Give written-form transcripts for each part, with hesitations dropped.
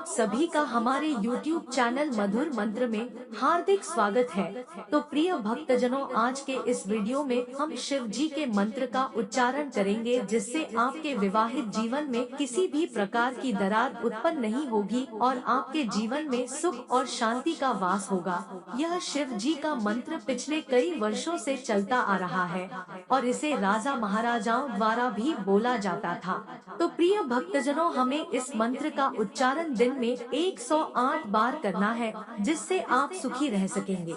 आप सभी का हमारे YouTube चैनल मधुर मंत्र में हार्दिक स्वागत है। तो प्रिय भक्तजनों, आज के इस वीडियो में हम शिव जी के मंत्र का उच्चारण करेंगे, जिससे आपके विवाहित जीवन में किसी भी प्रकार की दरार उत्पन्न नहीं होगी और आपके जीवन में सुख और शांति का वास होगा। यह शिव जी का मंत्र पिछले कई वर्षों से चलता आ रहा है और इसे राजा महाराजाओं द्वारा भी बोला जाता था। तो प्रिय भक्तजनों, हमें इस मंत्र का उच्चारण दिन में 108 बार करना है, जिससे आप सुखी रह सकेंगे।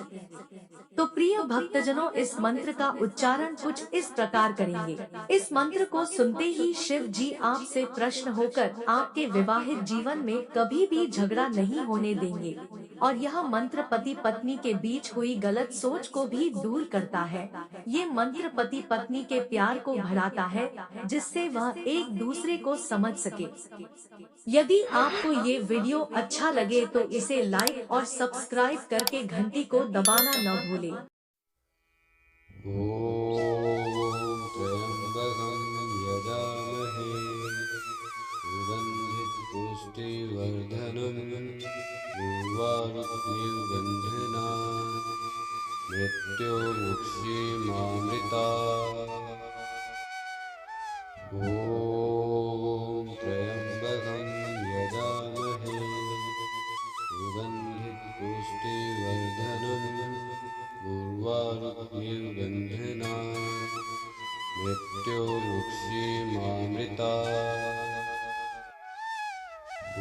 तो प्रिय भक्तजनों, इस मंत्र का उच्चारण कुछ इस प्रकार करेंगे। इस मंत्र को सुनते ही शिव जी आपसे प्रसन्न होकर आपके विवाहित जीवन में कभी भी झगड़ा नहीं होने देंगे और यह मंत्र पति पत्नी के बीच हुई गलत सोच को भी दूर करता है। ये मंत्र पति पत्नी के प्यार को बढ़ाता है, जिससे वह एक दूसरे को समझ सके। यदि आपको ये वीडियो अच्छा लगे तो इसे लाइक और सब्सक्राइब करके घंटी को दबाना न भूलें। ॐ त्र्यम्बकं यजामहे सुगन्धिपुष्टिवर्धनं उर्वारुकमिव मृत्योर्मुक्षीमामृतात्। ॐ त्र्यम्बकं यजामहे सुगन्धिपुष्टिवर्धनं उर्वारुकमिव मृत्योर्मुक्षीमामृतात्। ॐ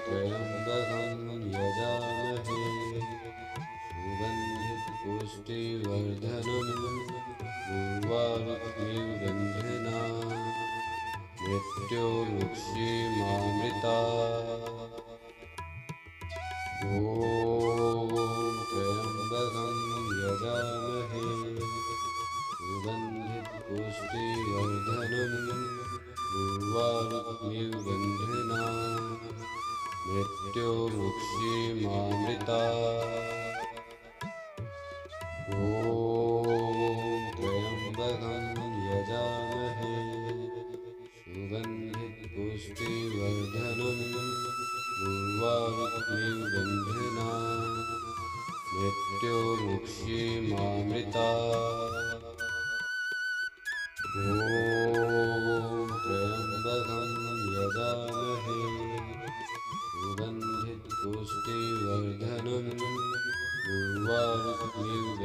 त्र्यम्बकं यजामहे सुगन्धिपुष्टिवर्धनं उर्वारुकमिव मृत्योर्मुक्षीमामृतात्। ॐ त्र्यम्बकं यजामहे सुगन्धिपुष्टिवर्धनं उर्वारुकमिव मृत्योर्मुक्षीमामृतात्। ॐ त्र्यम्बकं यजामहे सुगन्धिपुष्टिवर्धनं उर्वारुकमिव मृत्योर्मुक्षीमामृतात्। ॐ त्र्यम्बकं यजामहे सुगन्धिपुष्टिवर्धनं उर्वारुकमिव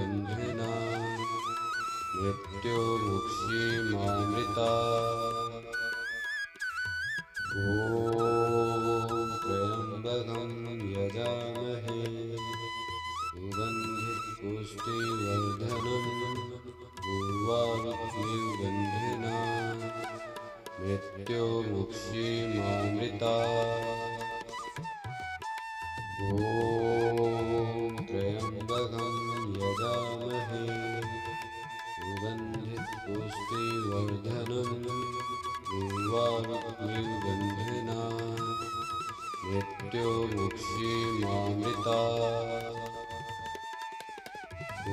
मृत्योर्मुक्षीमामृतात्। ॐ त्र्यम्बकं यजामहे सुगन्धिपुष्टिवर्धनं उर्वारुकमिव मृत्योर्मुक्षीमामृतात्। ॐ त्र्यम्बकं यजामहे सुगन्धिपुष्टिवर्धनं उर्वारुकमिव मृत्योर्मुक्षीमामृतात्। ॐ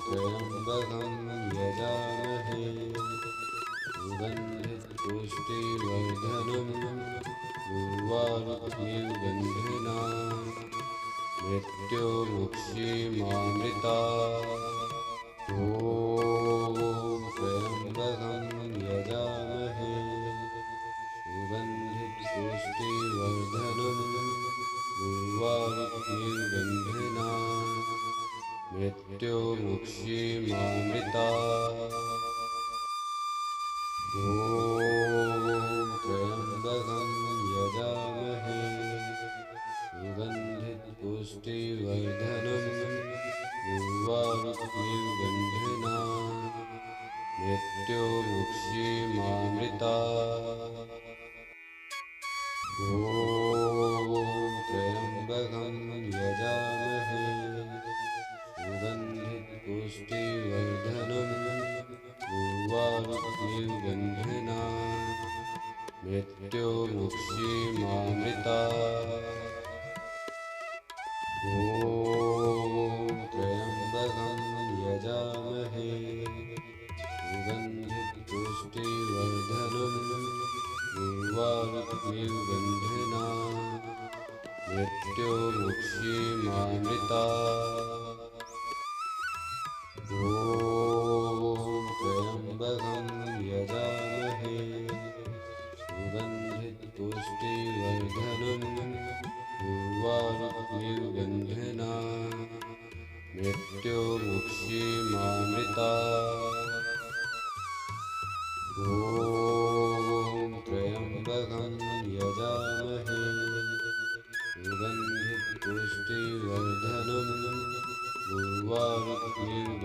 त्र्यम्बकं यजामहे सुगन्धिपुष्टिवर्धनं उर्वारुकमिव मृत्योर्मुक्षीमामृतात्। ॐ त्र्यम्बकं यजामहे सुगन्धिपुष्टिवर्धनं उर्वारुकमिव मृत्योर्मुक्षीमामृतात्। ॐ त्र्यम्बकं यजामहे सुगन्धिपुष्टिवर्धनं उर्वारुकमिव मृत्योर्मुक्षीमामृतात्। ॐ त्र्यम्बकं यजामहे सुगन्धिपुष्टिवर्धनं उर्वारुकमिव मृत्योर्मुक्षीमामृतात्। ॐ त्र्यम्बकं यजामहे सुगन्धिपुष्टिवर्धनं उर्वारुकमिव मृत्युमुक्षीमामृता ॐ त्र्यम्बकं यजामहे सुगन्धिपुष्टिवर्धनम् उर्वारुकमिव मृत्युमुक्षीमामृता ॐ त्र्यम्बकं यजामहे सुगन्धिपुष्टिवर्धनम् उर्वारुकमिव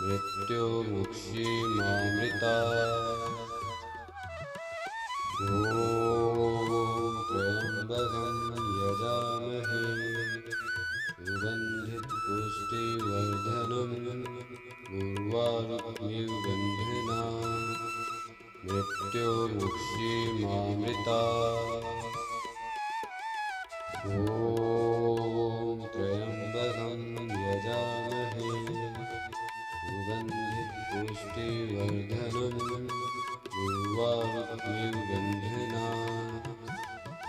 मृत्युमुक्षीमामृता ॐ त्र्यम्बकं यजामहे सुगन्धिपुष्टिवर्धनम् उर्वारुकमिव मृत्युमुक्षीमामृता ॐ त्र्यम्बकं यजामहे सुगन्धिपुष्टिवर्धनम् उर्वारुकमिव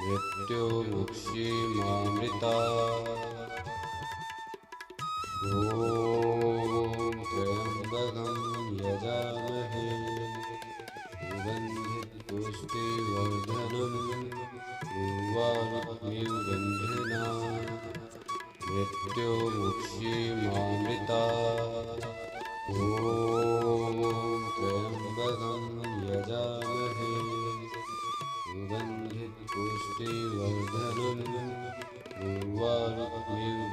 मृत्युमुक्षीमामृता ॐ त्र्यम्बकं यजामहे सुगन्धिपुष्टिवर्धनम् उर्वारुकमिव मृत्युमुक्षीमामृता ॐ त्र्यम्बकं यजामहे सुगन्धिपुष्टिवर्धनम् उर्वारुकमिव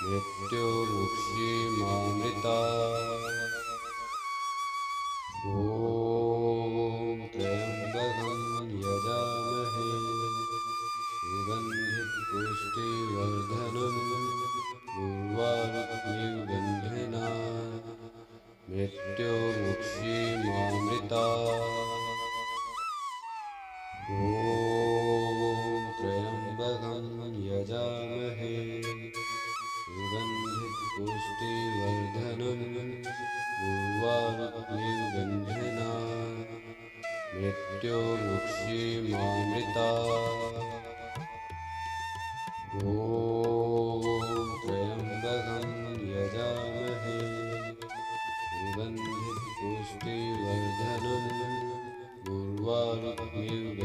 मृत्युमुक्षीमामृता ॐ त्र्यम्बकं यजामहे सुगन्धिपुष्टिवर्धनम् उर्वारुकमिव मृत्युमुक्षीमामृता ॐ त्र्यम्बकं यजामहे सुगन्धिपुष्टिवर्धनम् उर्वारुकमिव मृत्युमुक्षीमामृता ॐ त्र्यम्बकं यजामहे सुगन्धिपुष्टिवर्धनम् उर्वारुकमिव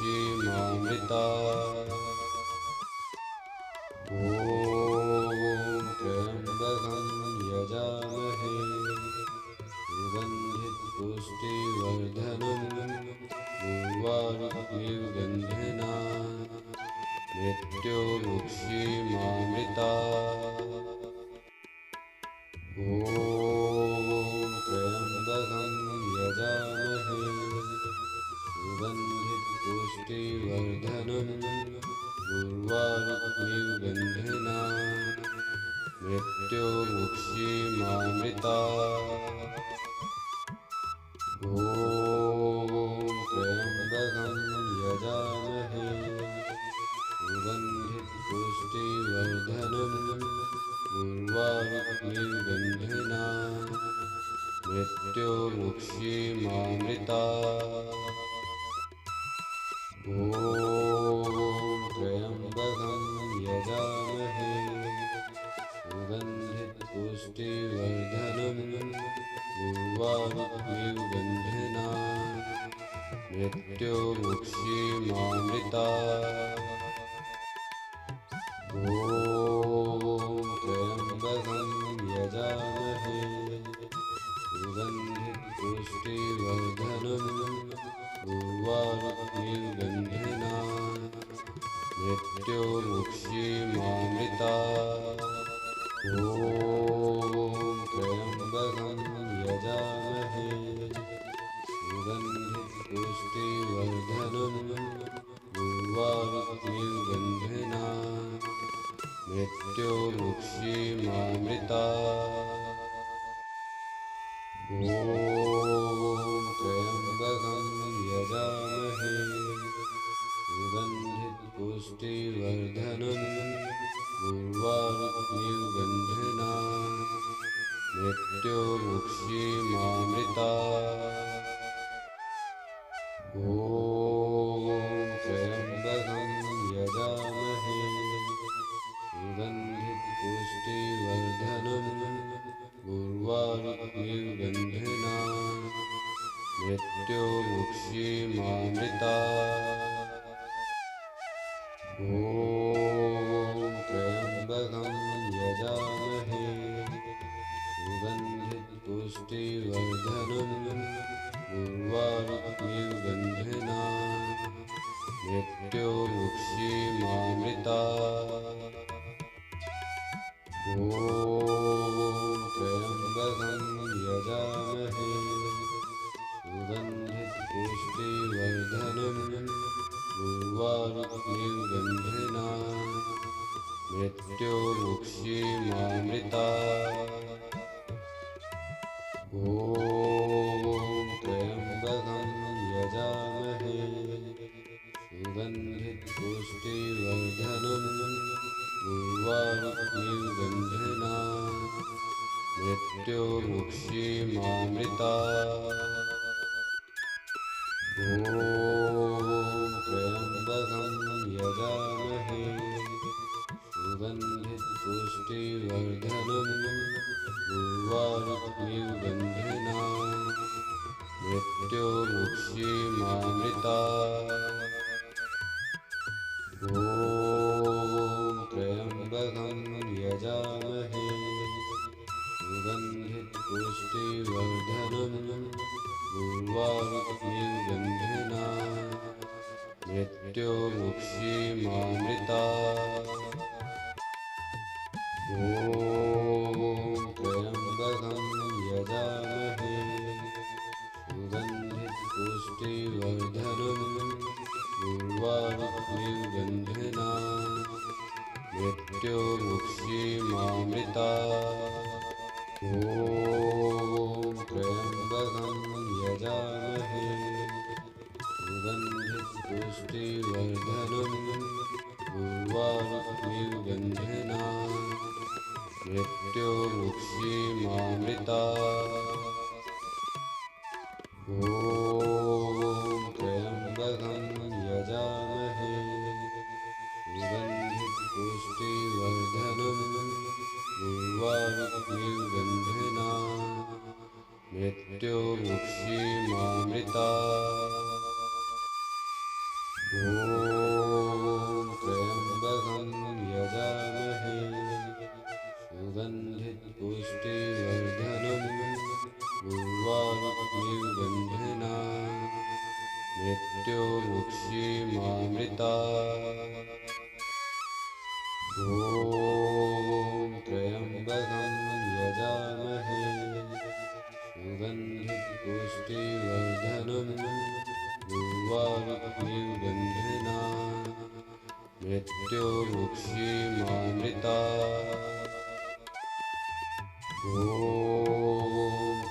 मृत्युमुक्षीमामृता ॐ त्र्यम्बकं यजामहे सुगन्धिपुष्टिवर्धनम् उर्वारुकमिव मृत्युमुक्षीमामृता ॐ त्र्यम्बकं यजामहे सुगन्धिपुष्टिवर्धनम् उर्वारुकमिव मृत्युमुक्षीमामृता ॐ त्र्यम्बकं यजामहे सुगन्धिपुष्टिवर्धनम् उर्वारुकमिव मृत्युमुक्षीमामृता ॐ त्र्यम्बकं यजामहे सुगन्धिपुष्टिवर्धनम् उर्वारुकमिव मृत्युमुक्षीमामृता ॐ त्र्यम्बकं यजामहे सुगन्धिपुष्टिवर्धनम् उर्वारुकमिव मृत्युमुक्षीमामृता ॐ त्र्यम्बकं यजामहे सुगन्धिपुष्टिवर्धनम् उर्वारुकमिव मृत्युमुक्षीमामृता ॐ त्र्यम्बकं यजामहे सुगन्धिपुष्टिवर्धनम् उर्वारुकमिव मृत्युमुक्षीमामृता त्र्यम्बकं यजामहे सुगन्धिपुष्टिवर्धनम् उर्वारुकमिव त्र्यम्बकं यजामहे सुगन्धिपुष्टिवर्धनम् उर्वारुकमिव त्र्यम्बकं यजामहे सुगन्धिपुष्टिवर्धनम् उर्वारुकमिव त्र्यम्बकं यजामहे सुगन्धिपुष्टिवर्धनम् उर्वारुकमिव त्र्यम्बकं यजामहे सुगन्धिपुष्टिवर्धनम् उर्वारुकमिव त्र्यम्बकं यजामहे सुगन्धिपुष्टिवर्धनम् उर्वारुकमिव त्र्यम्बकं यजामहे सुगन्धिपुष्टिवर्धनम् उर्वारुकमिव त्र्यम्बकं यजामहे सुगन्धिपुष्टिवर्धनम् उर्वारुकमिव त्र्यम्बकं यजामहे सुगन्धिपुष्टिवर्धनम् उर्वारुकमिव त्र्यम्बकं यजामहे सुगन्धिपुष्टिवर्धनम् उर्वारुकमिव त्र्यम्बकं यजामहे सुगन्धिपुष्टिवर्धनम् उर्वारुकमिव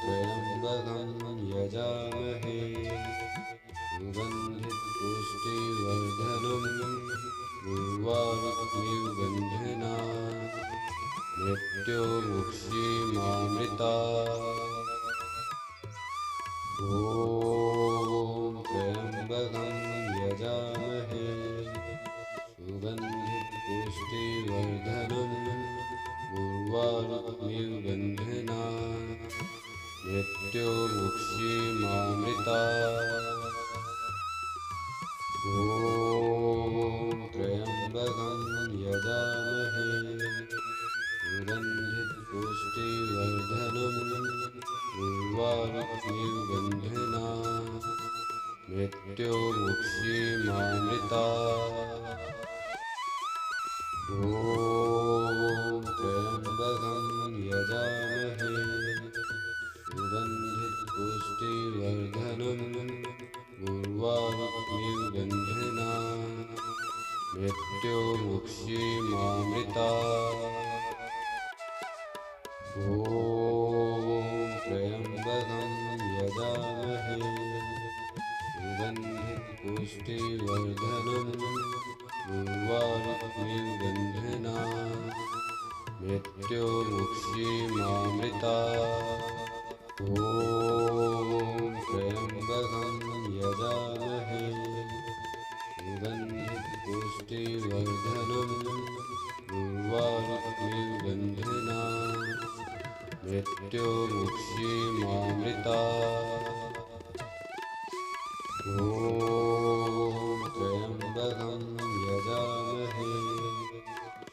त्र्यम्बकं यजामहे सुगन्धिपुष्टिवर्धनम् उर्वारुकमिव त्र्यम्बकं यजामहे सुगन्धिपुष्टिवर्धनम् उर्वारुकमिव त्र्यम्बकं यजामहे सुगन्धिपुष्टिवर्धनम् उर्वारुकमिव त्र्यम्बकं यजामहे सुगन्धिपुष्टिवर्धनम् उर्वारुकमिव त्र्यम्बकं यजामहे सुगन्धिपुष्टिवर्धनम् उर्वारुकमिव त्र्यम्बकं यजामहे ॐ त्र्यम्बकं यजामहे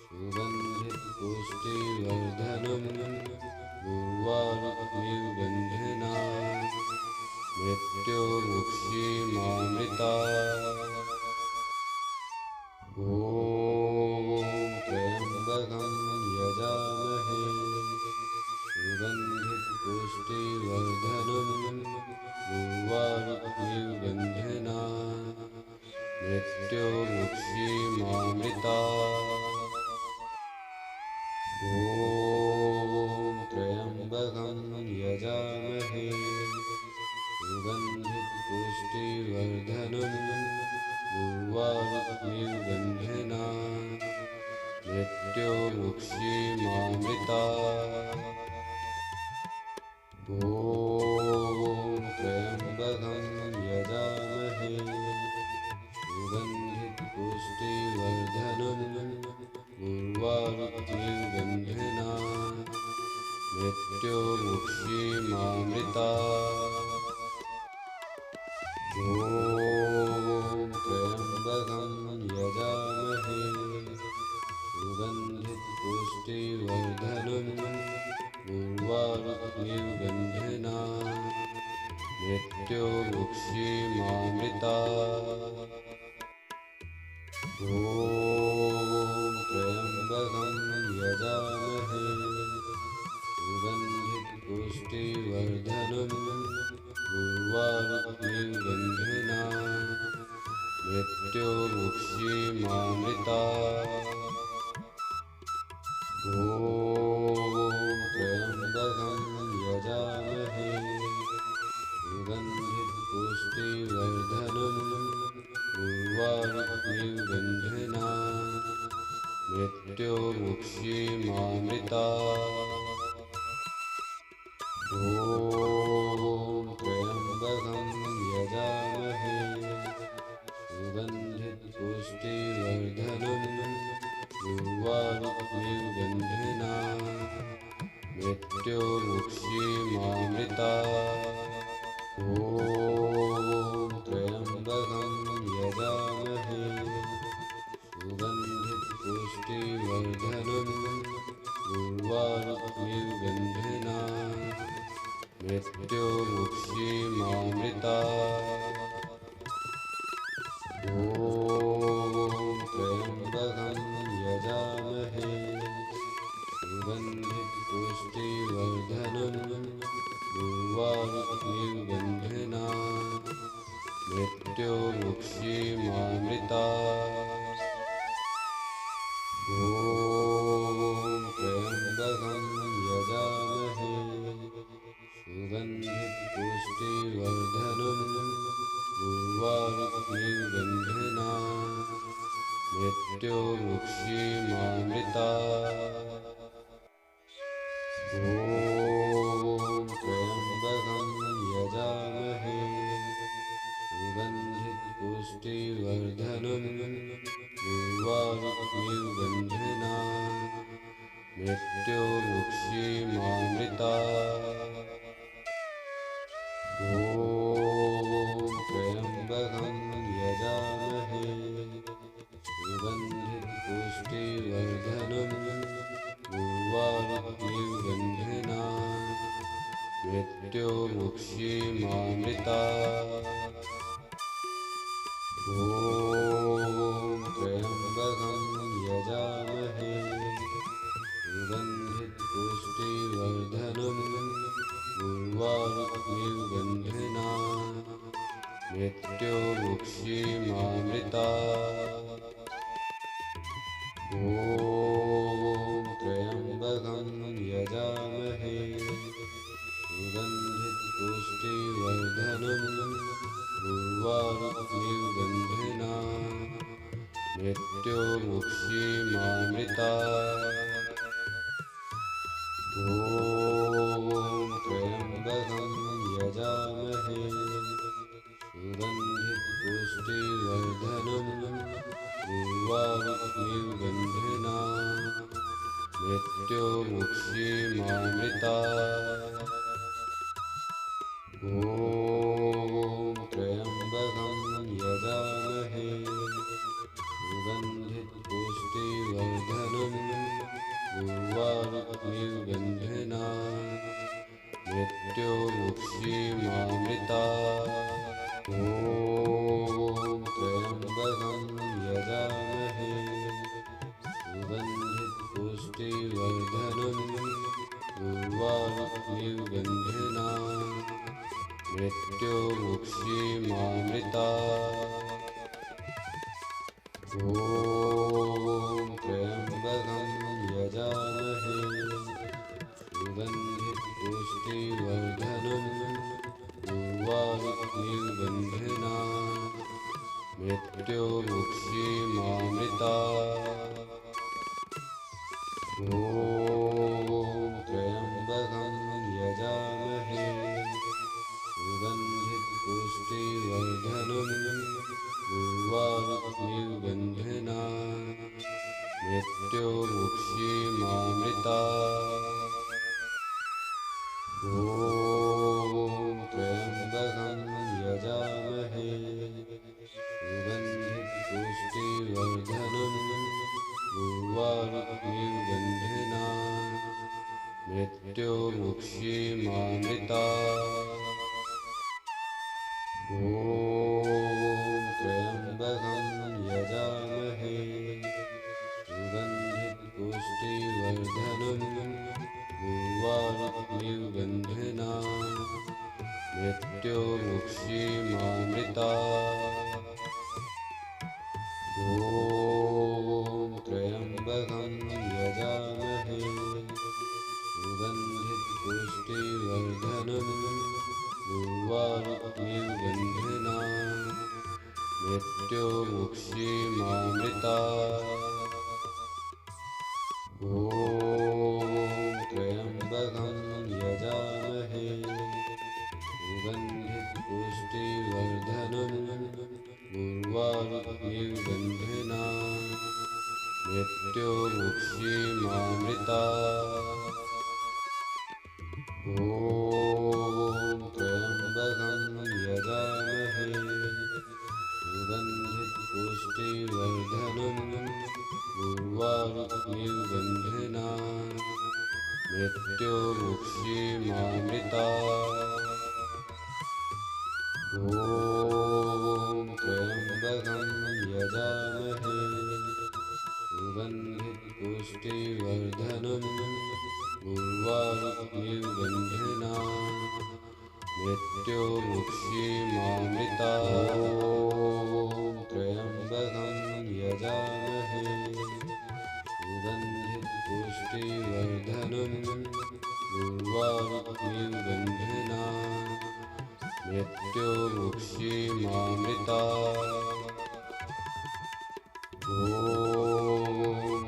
सुगन्धिपुष्टिवर्धनं उर्वारुकमिव गन्धना मृत्युमुक्षीमामृता ॐ त्र्यम्बकं यजामहे सुगन्धिपुष्टिवर्धनं उर्वारुकमिव गन्धना मृत्युमुक्षीमामृता ॐ त्र्यम्बकं यजामहे सुगन्धिपुष्टिवर्धनं उर्वारुकमिव गन्धना मृत्युमुक्षीमामृता ॐ त्र्यम्बकं यजामहे सुगन्धिपुष्टिवर्धनं उर्वारुकमिव गन्धना मृत्युमुक्षीमामृता ॐ त्र्यम्बकं यजामहे सुगन्धिपुष्टिवर्धनं उर्वारुकमिव गन्धना मृत्युमुक्षीमामृता ॐ त्र्यम्बकं यजामहे सुगन्धिपुष्टिवर्धनं उर्वारुकमिव गन्धना मृत्युमुक्षीमामृता ॐ त्र्यम्बकं यजामहे सुगन्धिपुष्टिवर्धनं उर्वारुकमिव गन्धना मृत्युमुक्षीमामृता ॐ त्र्यम्बकं यजामहे सुगन्धिपुष्टिवर्धनं उर्वारुकमिव गन्धना मृत्युमुक्षीमामृता ॐ त्र्यम्बकं यजामहे सुगन्धिपुष्टिवर्धनं उर्वारुकमिव गन्धना मृत्युमुक्षीमामृता ॐ त्र्यम्बकं यजामहे सुगन्धिपुष्टिवर्धनं उर्वारुकमिव गन्धना मृत्युमुक्षीमामृता ॐ त्र्यम्बकं यजामहे सुगन्धिपुष्टिवर्धनं उर्वारुकमिव गन्धना मृत्युमुक्षीमामृता ॐ त्र्यम्बकं यजामहे सुगन्धिपुष्टिवर्धनं उर्वारुकमिव गन्धना मृत्युमुक्षीमामृता ॐ त्र्यम्बकं यजामहे सुगन्धिपुष्टिवर्धनं उर्वारुकमिव गन्धना मृत्युमुक्षीमामृता ॐ त्र्यम्बकं यजामहे सुगन्धिपुष्टिवर्धनं उर्वारुकमिव गन्धना मृत्युमुक्षीमामृता ॐ त्र्यम्बकं मृत्युमुक्षीमामृता ॐ त्र्यम्बकं यजामहे सुगन्धिपुष्टिवर्धनम् उर्वारुकमिव मृत्युमुक्षीमामृता ॐ त्र्यम्बकं यजामहे सुगन्धिपुष्टिवर्धनम् उर्वारुकमिव मृत्युमुक्षीमामृता ॐ त्र्यम्बकं यजामहे सुगन्धिपुष्टिवर्धनम् उर्वारुकमिव मृत्युमुक्षीमामृता ॐ त्र्यम्बकं यजामहे सुगन्धिपुष्टिवर्धनम् उर्वारुकमिव मृत्युमुक्षीमामृता ॐ त्र्यम्बकं यजामहे सुगन्धिपुष्टिवर्धनम् उर्वारुकमिव मृत्युमुक्षीमामृता ॐ त्र्यम्बकं यजामहे सुगन्धिपुष्टिवर्धनम् उर्वारुकमिव मृत्युमुक्षीमामृता ॐ त्र्यम्बकं यजामहे सुगन्धिपुष्टिवर्धनम् उर्वारुकमिव मृत्युमुक्षीमामृता ॐ त्र्यम्बकं यजामहे सुगन्धिपुष्टिवर्धनम् उर्वारुकमिव मृत्युमुक्षीमामृता त्र्यम्बकं यजामहे सुगन्धिपुष्टिवर्धनम् उर्वारुकमिव मृत्युमुक्षीमामृता ॐ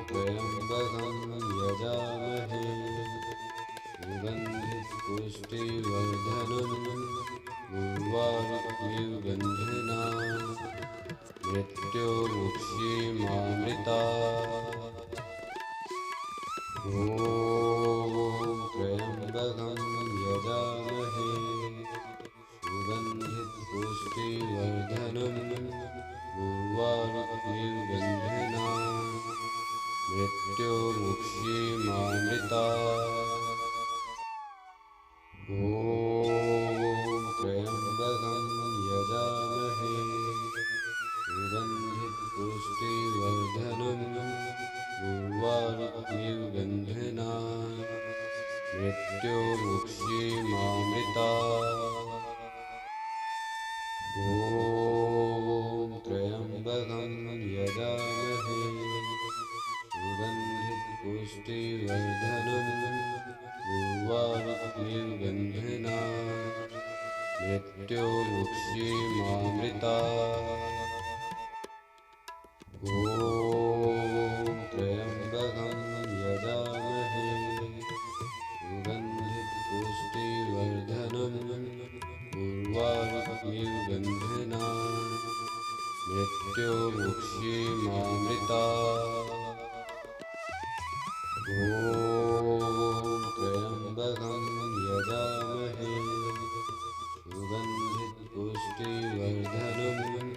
त्र्यम्बकं यजामहे सुगन्धिपुष्टिवर्धनम् उर्वारुकमिव मृत्युमुक्षीमामृता ॐ त्र्यम्बकं यजामहे सुगन्धिपुष्टिवर्धनम् उर्वारुकमिव मृत्युमुक्षीमामृता ॐ त्र्यम्बकं यजामहे सुगन्धिपुष्टिवर्धनम् उर्वारुकमिव मृत्युमुक्षीमामृता ॐ त्र्यम्बकं यजामहे सुगन्धिपुष्टिवर्धनम् उर्वारुकमिव मृत्युमुक्षीमामृता ॐ त्र्यम्बकं यजामहे सुगन्धिपुष्टिवर्धनम् उर्वारुकमिव मृत्युमुक्षीमामृता ॐ त्र्यम्बकं यजामहे सुगन्धिपुष्टिवर्धनम्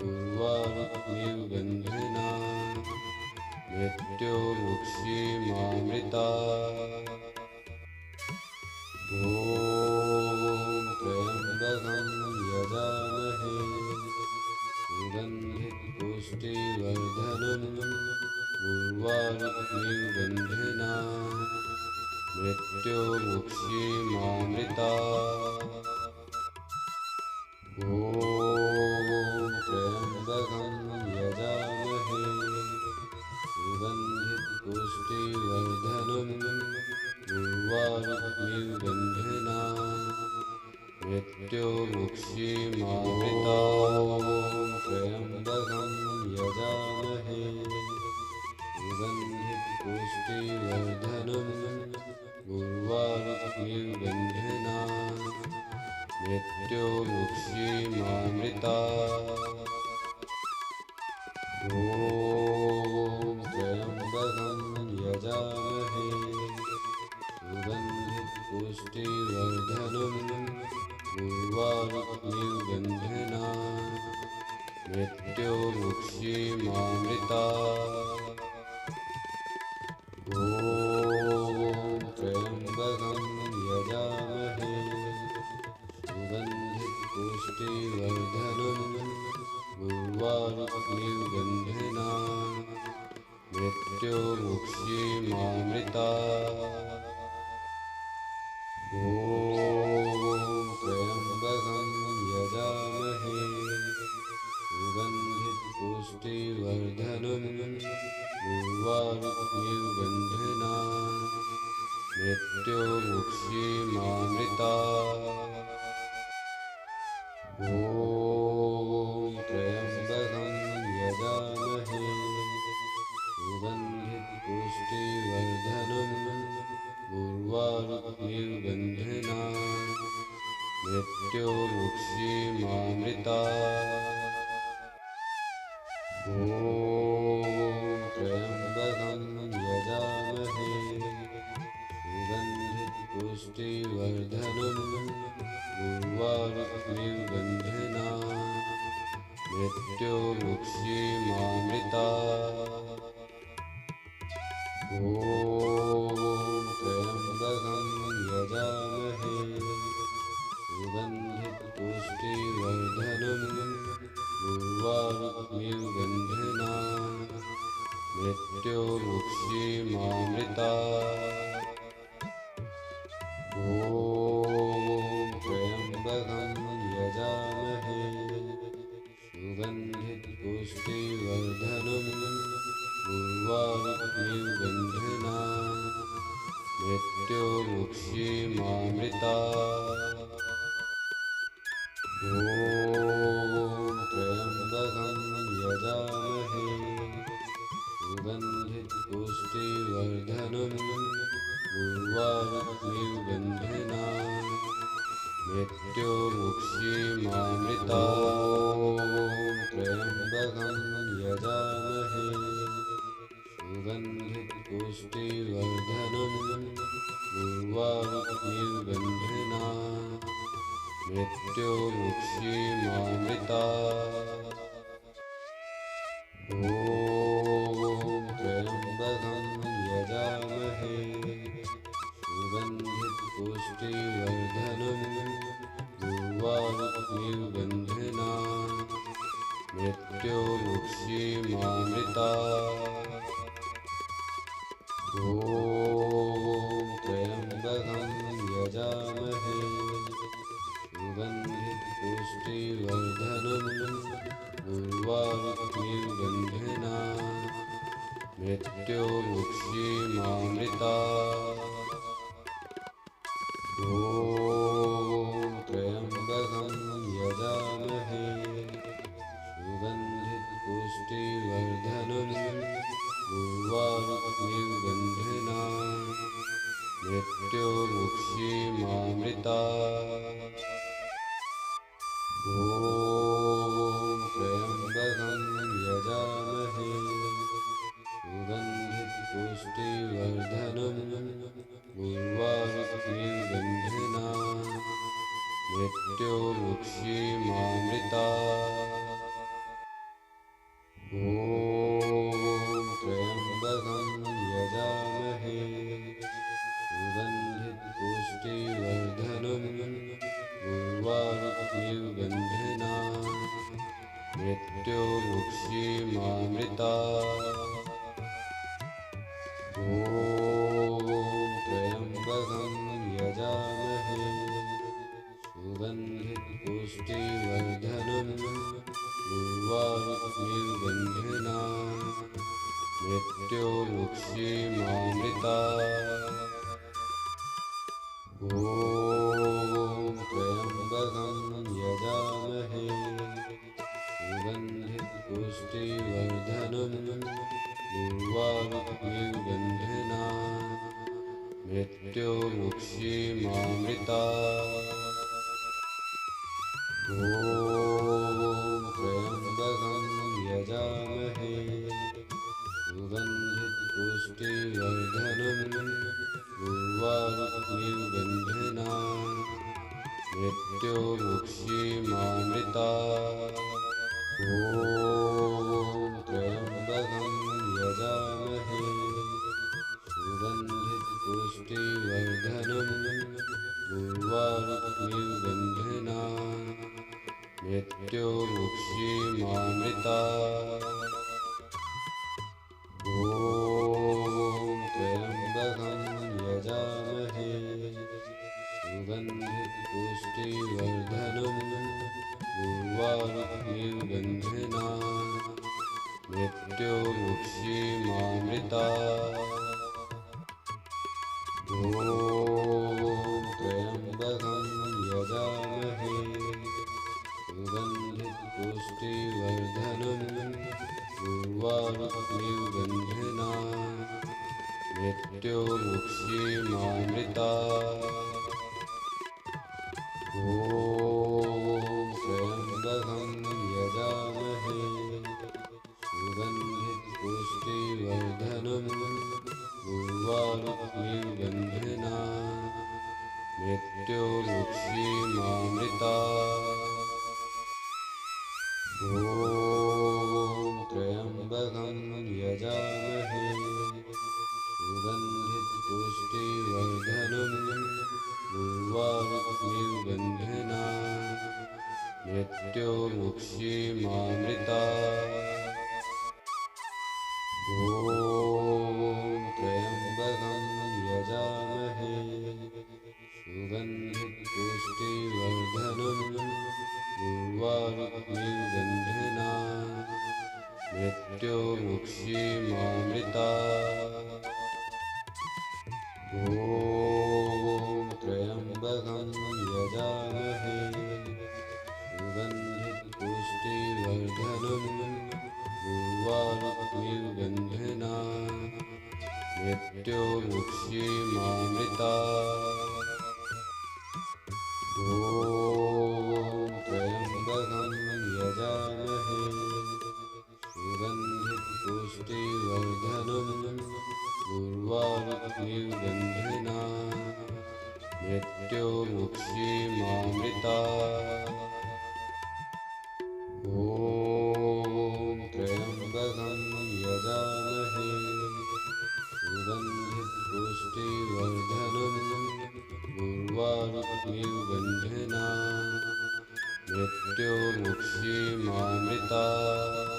उर्वारुकमिव मृत्युमुक्षीमामृता ॐ त्र्यम्बकं यजामहे सुगन्धिपुष्टिवर्धनम् उर्वारुकमिव मृत्युमुक्षीमामृता ॐ त्र्यम्बकं यजामहे सुगन्धिपुष्टिवर्धनम् उर्वारुकमिव गन्धना मृत्युर्मुक्षीमामृता ॐ त्र्यम्बकं यजामहे सुगन्धिपुष्टिवर्धनम् उर्वारुकमिव गन्धना मृत्युर्मुक्षीमामृता ॐ त्र्यम्बकं यजामहे सुगन्धिपुष्टिवर्धनम् उर्वारुकमिव गन्धना मृत्युर्मुक्षीमामृता ॐ त्र्यम्बकं यजामहे सुगन्धिपुष्टिवर्धनम् उर्वारुकमिव गन्धना मृत्युर्मुक्षीमामृता ॐ त्र्यम्बकं यजामहे सुगन्धिपुष्टिवर्धनम् उर्वारुकमिव गन्धना मृत्युर्मुक्षीमामृता ॐ त्र्यम्बकं यजामहे सुगन्धिपुष्टिवर्धनम् उर्वारुकमिव गन्धना मृत्युर्मुक्षीमामृता ॐ त्र्यम्बकं यजामहे सुगन्धिपुष्टिवर्धनम् उर्वारुकमिव गन्धना मृत्युर्मुक्षीमामृता त्र्यम्बकं यजामहे सुगन्धिपुष्टिवर्धनम् उर्वारुकमिव गन्धना मृत्युर्मुक्षीमामृता ॐ त्र्यम्बकं यजामहे सुगन्धिपुष्टिवर्धनम् उर्वारुकमिव गन्धना मृत्युर्मुक्षीमामृता ॐ त्र्यम्बकं यजामहे सुगन्धिपुष्टिवर्धनम् उर्वारुकमिव गन्धना मृत्युर्मुक्षीमामृता ॐ त्र्यम्बकं यजामहे सुगन्धिपुष्टिवर्धनम् उर्वारुकमिव गन्धना मृत्युर्मुक्षीमामृता ॐ त्र्यम्बकं यजामहे सुगन्धिपुष्टिवर्धनम् उर्वारुकमिव गन्धना मृत्युर्मुक्षीमामृता ॐ त्र्यम्बकं यजामहे सुगन्धिपुष्टिवर्धनम् उर्वारुकमिव गन्धना मृत्युर्मुक्षीमामृता ॐ त्र्यम्बकं यजामहे सुगन्धिपुष्टिवर्धनम् उर्वारुकमिव गन्धना मृत्युर्मुक्षीमामृता ॐ त्र्यम्बकं यजामहे सुगन्धिपुष्टिवर्धनम् उर्वारुकमिव गन्धना मृत्युर्मुक्षीमामृता ॐ त्र्यम्बकं यजामहे सुगन्धिपुष्टिवर्धनम् उर्वारुकमिव बन्धनान् मृत्योर्मुक्षीमामृतात्। ॐ त्र्यम्बकं यजामहे सुगन्धिपुष्टिवर्धनम् उर्वारुकमिव बन्धनान् मृत्योर्मुक्षीमामृतात्। ॐ त्र्यम्बकं यजामहे सुगन्धिपुष्टिवर्धनम् उर्वारुकमिव बन्धनान् मृत्योर्मुक्षीमामृतात्। ॐ त्र्यम्बकं यजामहे सुगन्धिपुष्टिवर्धनम् उर्वारुकमिव बन्धनान् मृत्योर्मुक्षीमामृतात्। ॐ त्र्यम्बकं यजामहे सुगन्धिपुष्टिवर्धनम् उर्वारुकमिव बन्धनान् मृत्योर्मुक्षीमामृतात्। ॐ त्र्यम्बकं यजामहे सुगन्धिपुष्टिवर्धनम् उर्वारुकमिव बन्धनान् मृत्योर्मुक्षीमामृतात्। ॐ त्र्यम्बकं यजामहे सुगन्धिपुष्टिवर्धनम् उर्वारुकमिव बन्धनान् मृत्योर्मुक्षीमामृतात्। ॐ त्र्यम्बकं यजामहे सुगन्धिपुष्टिवर्धनम् उर्वारुकमिव बन्धनान् मृत्योर्मुक्षीमामृतात्।